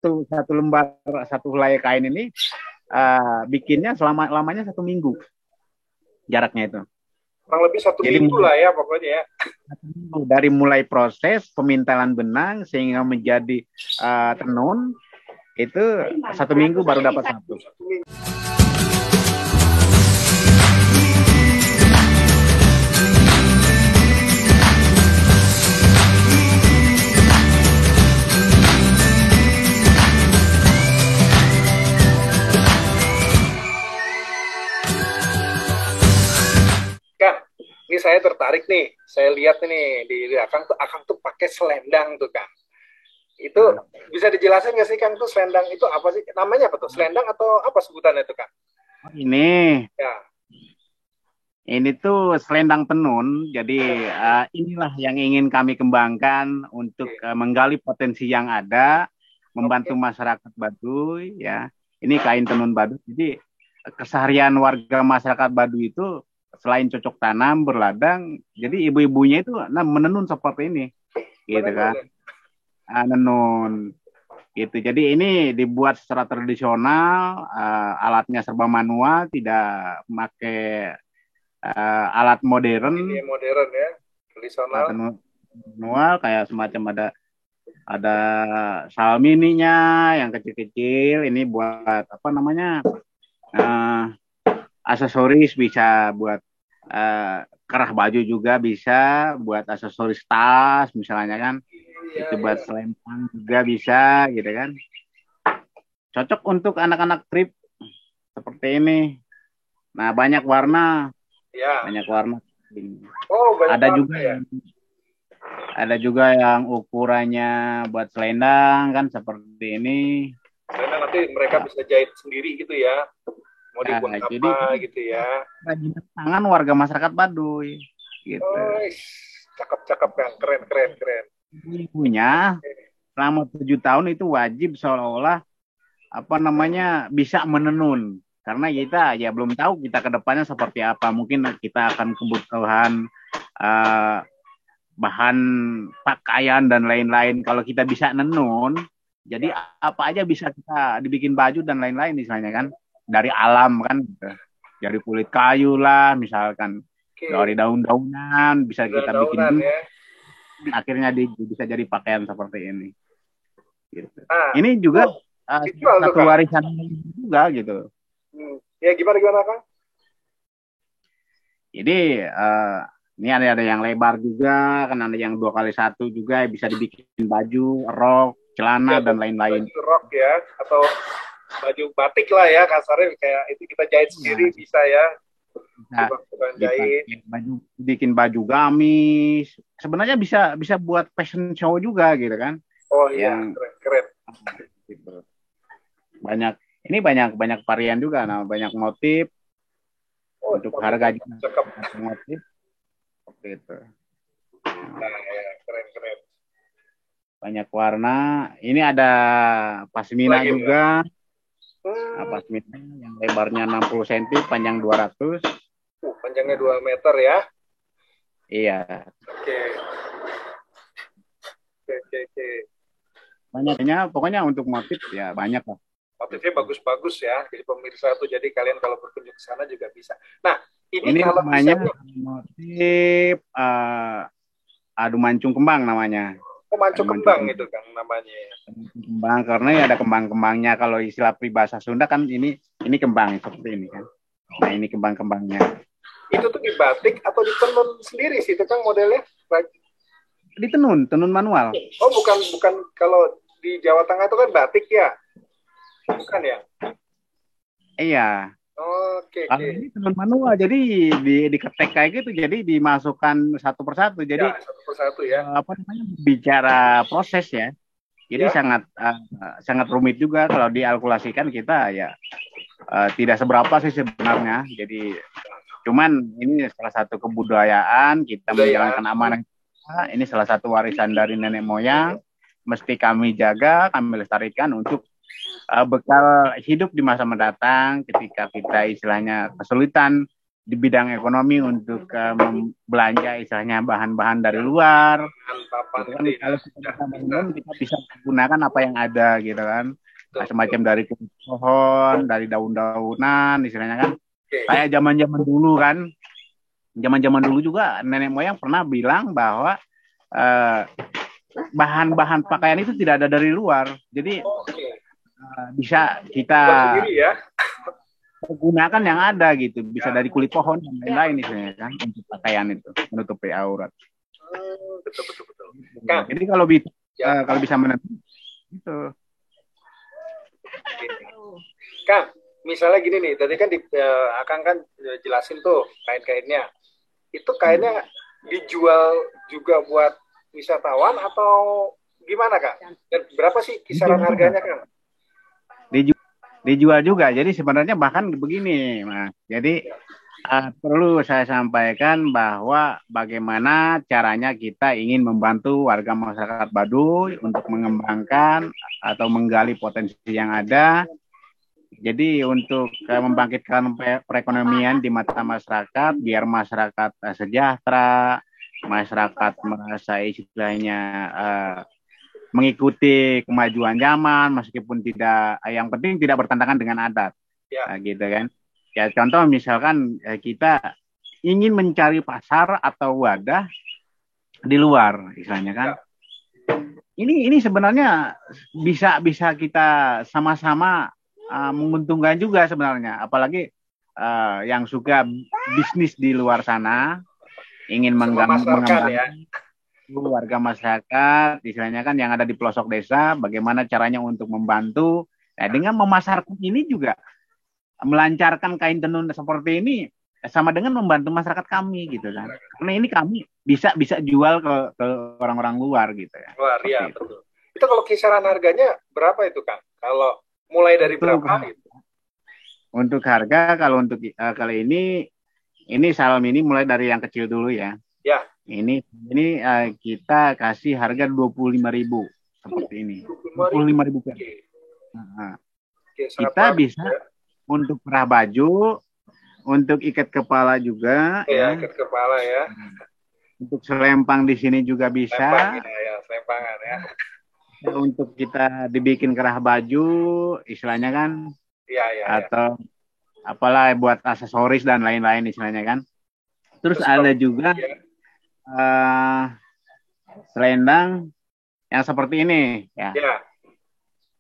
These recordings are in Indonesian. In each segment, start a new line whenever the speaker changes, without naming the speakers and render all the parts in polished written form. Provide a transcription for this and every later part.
satu lembar satu helai kain ini bikinnya lamanya 1 minggu jaraknya itu.
Kurang lebih satu
Jadi
minggu lah ya pokoknya ya.
dari mulai proses pemintalan benang sehingga menjadi tenun itu 1 minggu baru dapat satu.
Ini saya tertarik nih, saya lihat nih di Akang tuh pakai selendang tuh Kang. Itu bisa dijelasin nggak sih Kang tuh selendang itu apa sih? Namanya apa tuh? Selendang atau apa sebutannya tuh Kang?
Ini
Ya.
Ini tuh selendang tenun. Jadi inilah yang ingin kami kembangkan untuk menggali potensi yang ada, membantu masyarakat Baduy ya. Ini kain tenun Baduy. Jadi keseharian warga masyarakat Baduy itu selain cocok tanam, berladang, jadi ibu-ibunya itu menenun seperti ini, gitu kan? Menenun, gitu. Jadi ini dibuat secara tradisional, alatnya serba manual, tidak memakai alat modern.
Ini modern ya, tradisional.
Manual kayak semacam ada salmininya yang kecil-kecil. Ini buat apa namanya? Aksesoris bisa buat kerah baju juga bisa, buat aksesoris tas misalnya kan, itu buat selempang juga bisa gitu kan, cocok untuk anak-anak trip seperti ini. Nah banyak warna, banyak warna. Ada juga yang ukurannya buat selendang kan seperti ini.
Selendang nanti mereka bisa jahit sendiri gitu ya. Mau dibuat apa gitu ya.
Kerajinan tangan warga masyarakat Baduy gitu.
Cakep kan, keren.
Ibunya selama 7 tahun itu wajib seolah-olah apa namanya bisa menenun, karena kita ya belum tahu kita ke depannya seperti apa. Mungkin kita akan kebutuhan bahan pakaian dan lain-lain. Kalau kita bisa menenun, jadi apa aja bisa kita dibikin baju dan lain-lain misalnya kan. Dari alam kan, dari kulit kayu lah misalkan, dari daun-daunan bisa kita bikin juga. Akhirnya bisa jadi pakaian seperti ini. Gitu. Ini juga satu warisan juga gitu.
Ya gimana Kang?
Jadi ini ada yang lebar juga, kan ada yang 2x1 juga bisa dibikin baju, rok, celana dan lain-lain.
Baju rok ya, atau baju batik lah ya kasarnya, kayak itu kita jahit sendiri bisa ya.
Bikin baju gamis. Sebenarnya bisa buat fashion show juga gitu kan.
Oh iya, keren.
Gitu. Banyak varian juga, banyak motif. Untuk harga juga motif. Seperti itu.
Nah, ya, keren.
Banyak warna. Ini ada pasmina juga. Pasmina yang lebarnya 60 cm, panjang 200.
Panjangnya 2 meter ya.
Iya.
Oke.
Banyaknya, pokoknya untuk motif ya banyak lah.
Motifnya bagus-bagus ya. Jadi pemirsa tuh, jadi kalian kalau berkunjung ke sana juga bisa. Nah, ini
kalau namanya motif adu mancung kembang namanya.
Mancung kembang itu kan namanya.
Kembang karena ya ada kembang-kembangnya. Kalau istilah peribahasa Sunda kan ini kembang seperti ini kan. Nah ini kembang-kembangnya.
Itu tuh dibatik atau ditenun sendiri sih itu kan modelnya?
Tenun manual.
Oh bukan kalau di Jawa Tengah itu kan batik ya? Bukan ya?
Iya.
Oke.
Ini tenun manual, jadi diketek kayak gitu, jadi dimasukkan satu persatu. Jadi
ya, satu persatu ya.
Apa namanya, bicara proses ya. Jadi sangat rumit juga kalau dialkulasikan kita ya tidak seberapa sih sebenarnya. Jadi cuman ini salah satu kebudayaan kita menjalankan amanah. Ini salah satu warisan dari nenek moyang, mesti kami jaga, kami lestarikan untuk bekal hidup di masa mendatang ketika kita istilahnya kesulitan di bidang ekonomi untuk belanja istilahnya bahan-bahan dari luar. Gitu kan, kalau kita bisa menenun, kita bisa menggunakan apa yang ada gitu kan. Nah, semacam dari kulit pohon, dari daun-daunan istilahnya kan. Kayak zaman-zaman dulu kan. Zaman-zaman dulu juga nenek moyang pernah bilang bahwa bahan-bahan pakaian itu tidak ada dari luar. Jadi bisa kita gunakan yang ada gitu. Bisa dari kulit pohon dan lain-lain istilahnya kan untuk pakaian itu menutupi aurat.
Betul.
Jadi kalau bisa menenun itu.
Kang, misalnya gini nih, tadi kan Akang kan jelasin tuh kain-kainnya. Itu kainnya dijual juga buat wisatawan atau gimana, Kak? Dan berapa sih kisaran harganya, Kang?
Dijual juga. Jadi sebenarnya bahkan begini, Mas. Jadi perlu saya sampaikan bahwa bagaimana caranya kita ingin membantu warga masyarakat Baduy untuk mengembangkan atau menggali potensi yang ada. Jadi untuk membangkitkan perekonomian di mata masyarakat, biar masyarakat sejahtera, masyarakat merasa istilahnya mengikuti kemajuan zaman, meskipun yang penting tidak bertentangan dengan adat, gitu kan. Ya contoh misalkan kita ingin mencari pasar atau wadah di luar, istilahnya kan. Ini sebenarnya bisa kita sama-sama menguntungkan juga sebenarnya, apalagi yang suka bisnis di luar sana ingin mengembangkan warga masyarakat, istilahnya kan yang ada di pelosok desa, bagaimana caranya untuk membantu. Nah, dengan memasarkan ini juga melancarkan kain tenun seperti ini sama dengan membantu masyarakat kami gitu kan. Karena ini kami bisa jual ke orang-orang luar gitu ya.
Luar ya, betul. Itu kalau kisaran harganya berapa itu, Kang? Kalau mulai dari berapa gitu?
Untuk harga kalau untuk kali ini salam ini mulai dari yang kecil dulu ya.
Ya.
Ini kita kasih harga 25.000 seperti ini. 25.000. Nah, kita bisa untuk perah baju, untuk ikat kepala juga.
Ya, ikat kepala ya.
Untuk selempang di sini juga bisa.
Selempangan ya.
Untuk kita dibikin kerah baju, istilahnya kan. Atau apalah buat aksesoris dan lain-lain istilahnya kan. Terus ada juga selendang yang seperti ini ya.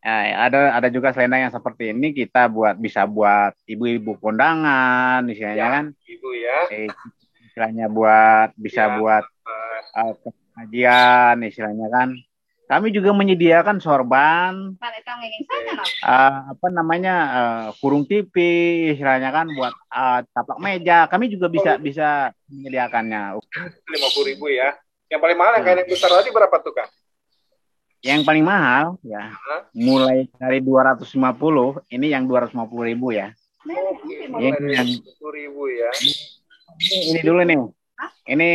Ada juga selendang yang seperti ini kita bisa buat ibu-ibu kondangan istilahnya kan.
Ibu ya.
Istilahnya bisa buat pengajian istilahnya kan. Kami juga menyediakan sorban, kurung tipis, istilahnya kan buat taplak meja. Kami juga bisa menyediakannya.
50.000 ya. Yang paling mahal yang kain yang besar tadi berapa tuh, Kang?
Yang paling mahal ya, mulai dari 250, ini yang 250.000 ya.
Ini yang 10.000 ya.
Ini dulu nih. Ini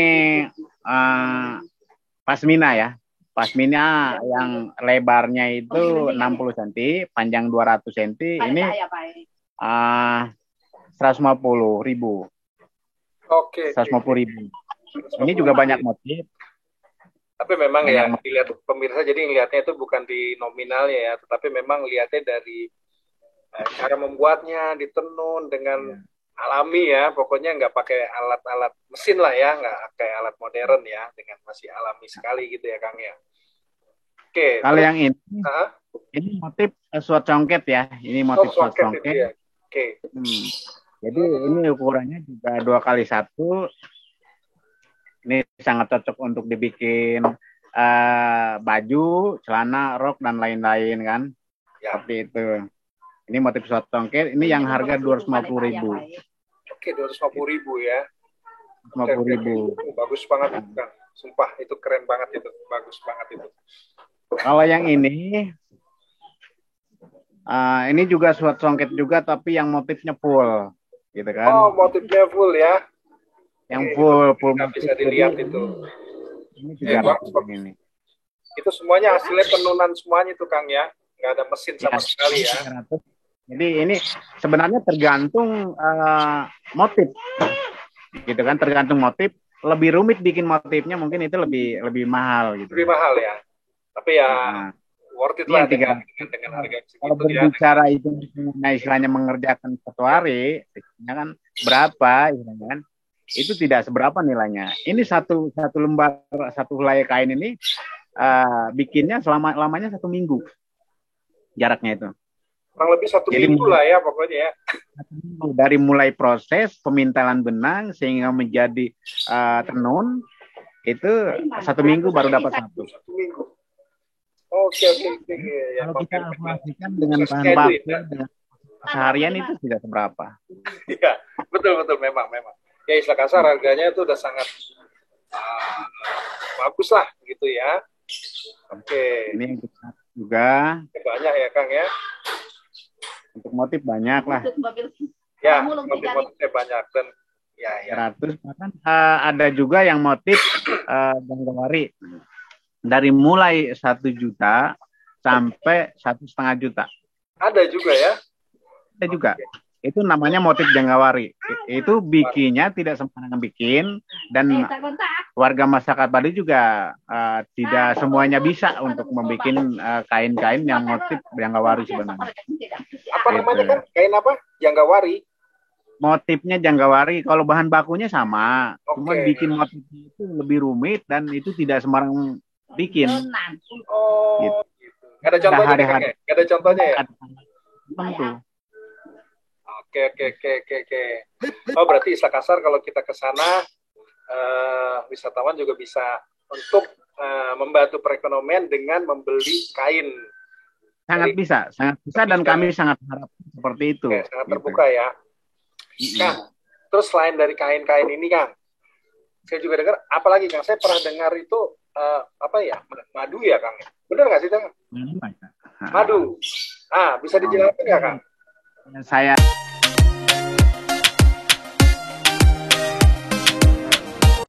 pasmina ya. Pasmina yang lebarnya itu 60 cm, panjang 200 cm. Ini 150.000.
Oke.
150.000. Ini juga banyak motif.
Tapi memang ya dilihat pemirsa, jadi ngelihatnya itu bukan di nominalnya ya, tetapi memang lihatnya dari cara membuatnya, ditenun dengan alami ya, pokoknya nggak pakai alat-alat mesin lah ya, nggak kayak alat modern ya, dengan masih alami sekali gitu ya Kang ya. Oke.
Kalau yang ini motif suat congket ya, ini motif suat congket.
Ya. Oke.
Jadi ini ukurannya juga 2x1. Ini sangat cocok untuk dibikin baju, celana, rok dan lain-lain kan, seperti itu. Ini motif suat congket, ini yang harga 250.000.
Oke, 250.000 ya.
250.000.
Bagus banget itu kan. Sumpah itu keren banget itu, bagus banget itu.
Kalau yang ini juga suat congket juga, tapi yang motifnya full, gitu kan?
Oh, motifnya full ya?
Yang full
bisa dilihat itu.
Ini juga ini.
Itu semuanya hasilnya tenunan semuanya itu Kang ya, nggak ada mesin sama sekali ya.
300. Jadi ini sebenarnya tergantung motif. gitu kan, tergantung motif. Lebih rumit bikin motifnya, mungkin itu lebih mahal gitu.
Lebih mahal ya. Tapi ya worth it lah dengan harga segitu.
Kalau berbicara itu istilahnya mengerjakan satu hari, kan berapa istilahnya kan? Itu tidak seberapa nilainya. Ini satu lembar, satu helai kain ini bikinnya lamanya 1 minggu jaraknya itu.
Kurang lebih 1 minggu lah ya pokoknya ya.
Dari mulai proses pemintalan benang sehingga menjadi tenun itu 1 minggu baru dapat satu.
1 minggu. Oke. Ya,
kalau kita aplikasikan dengan bahan baku dengan seharian itu tidak seberapa.
Iya, betul memang. Ya istilah kasar harganya itu udah sangat bagus lah gitu ya. Oke.
Ini untuk juga
banyak ya Kang ya.
Untuk motif banyak lah.
Ya, motif-motifnya banyak dan ya.
100 bahkan ada juga yang motif Janggawari dari mulai 1 juta sampai 1,5 juta.
Ada juga ya?
Ada juga. Itu namanya motif Janggawari. Itu bikinnya tidak sembarangan bikin, dan warga masyarakat Baduy juga tidak semuanya bisa untuk membuat kain-kain yang motif Janggawari sebenarnya.
Apa namanya kan? Kain apa? Janggawari?
Motifnya Janggawari. Kalau bahan bakunya sama, cuma bikin motifnya itu lebih rumit dan itu tidak sembarang bikin.
Gitu. Gak ada contohnya ya? Gak ada contohnya ya?
Tentu.
Oke. Oh, berarti istilah kasar kalau kita ke sana wisatawan juga bisa untuk membantu perekonomian dengan membeli kain.
Sangat bisa dan kami sangat harap seperti itu.
Oke, sangat terbuka ya. Kang, terus selain dari kain-kain ini Kang, saya juga dengar, apalagi Kang, saya pernah dengar itu madu ya Kang? Benar nggak sih Kang? Madu. Bisa dijelaskan nggak Kang?
Saya